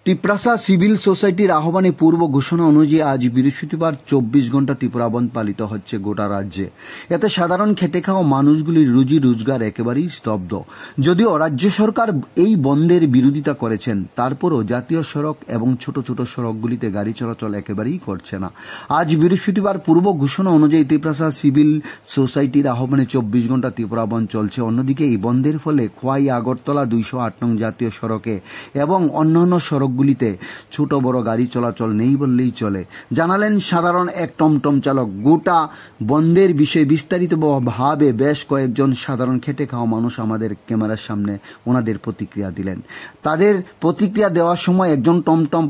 Tiprasa civil সোসাইটির আহ্বানে পূর্ব ঘোষণা অনুযায়ী আজ বৃহস্পতিবার 24 ঘন্টা ত্রিপুরা বন্ধ পালিত হচ্ছে গোটা রাজ্যে। এতে সাধারণ খেটে খাওয়া মানুষগুলির রুজি রোজগার একেবারেই স্তব্ধ। যদিও রাজ্য সরকার এই বন্ধের বিরোধিতা করেছেন, তারপরও জাতীয় সড়ক এবং ছোট ছোট সড়কগুলিতে গাড়ি চলাচল একেবারেই করছে না। আজ বৃহস্পতিবার পূর্ব ঘোষণা অনুযায়ী তিপ্রাসা সিভিল সোসাইটির আহ্বানে 24 ঘন্টা ত্রিপুরা বন্ধ চলছে। অন্যদিকে এই বন্ধের ফলে খোয়াই আগরতলা 208 নং জাতীয় সড়কে এবং অন্যান্য সড়কগুলিতে ছোট বড় গাড়ি চলাচল নেই বললেই চলে, জানালেন সাধারণ এক টমটম চালক। গোটা বন্ধের বিষয়ে বিস্তারিতভাবে বেশ কয়েকজন সাধারণ খেটে খাওয়া মানুষ আমাদের ক্যামেরার সামনে ওনাদের প্রতিক্রিয়া দিলেন। তাদের প্রতিক্রিয়া দেওয়ার সময় একজন টমটম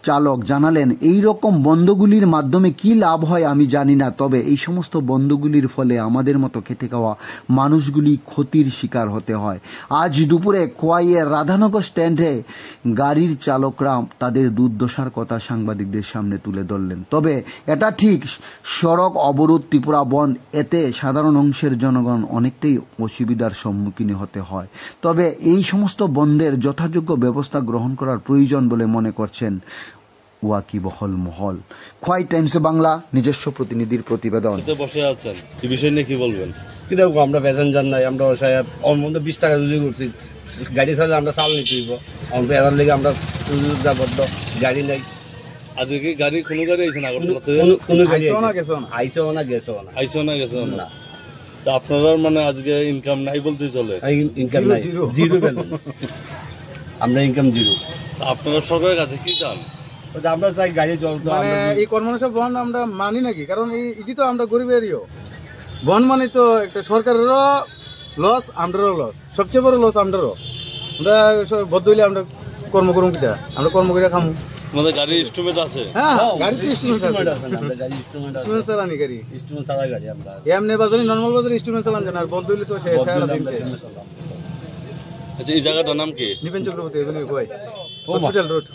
চালক জানালেন, এই রকম বন্ধগুলির মাধ্যমে কি লাভ হয় আমি জানি না, তবে এই সমস্ত বন্ধগুলির ফলে আমাদের মতো খেটে খাওয়া মানুষগুলি ক্ষতির শিকার হতে হয়। আজ দুপুরে খোয়াইয়ের রাধানগর স্ট্যান্ডে গাড়ির চালকরা তাদের দুর্দশার কথা সাংবাদিকদের সামনে তুলে ধরলেন। তবে এটা ঠিক, সড়ক অবরোধ, ত্রিপুরা বন্ধ, এতে সাধারণ অংশের জনগণ অনেকটাই অসুবিধার সম্মুখীন হতে হয়। তবে এই সমস্ত বন্ধের যথাযোগ্য ব্যবস্থা গ্রহণ করার প্রয়োজন বলে মনে করছেন ওয়াকিবহল মহল। খোয়াই টাইমসে বাংলা নিজস্ব প্রতিনিধির প্রতিবেদন। বসে আছেন, এই বিষয় নিয়ে কি বলবেন? কি দেখো, আমরা প্যাসেঞ্জার নাই, আমরা ওর মধ্যে 20 টাকা রুজি করছি, গাড়ি ছাড়লে আমরা চাল নিতে হইব, আমরা এর লেগে আমরা গাড়ি নাই। আজকে কি গাড়ি কোনো গাড়ি আইছে না? কোনো গাড়ি আইসেও না গেছেও না। তা আপনারা মানে আজকে ইনকাম নাই বলতে চলে? ইনকাম নাই, জিরো ব্যালেন্স, আমরা ইনকাম জিরো। আপনারা সরকারের কাছে কি চান? আমরা চাই গাড়ি চলতো। মানে এই কর্মনশা বন আমরা মানি নাকি? কারণ এটি তো আমরা গরিবেরও বন, মানে তো একটা সরকারেরও লস, আমরারও লস, সবচেয়ে বড় লস আমরারও। আমরা বদ্ধ হইলে আমরা কর্ম করুন, কিটা আমরা কর্ম করে খামু। আমাদের গাড়ির ইনস্ট্রুমেন্ট আছে? হ্যাঁ, গাড়িতে ইনস্ট্রুমেন্ট আছে, ইনস্ট্রুমেন্ট চালানি গাড়ি, ইনস্ট্রুমেন্ট চালা গাড়ি আমরা এমনি বাজারে নরমাল বাজারে ইনস্ট্রুমেন্ট চালান জানা, আর বন্ধ হইলে তো সে সারা দিন শেষ। আচ্ছা, এই জায়গাটার নাম কি? Nipen Chakraborty hospital road.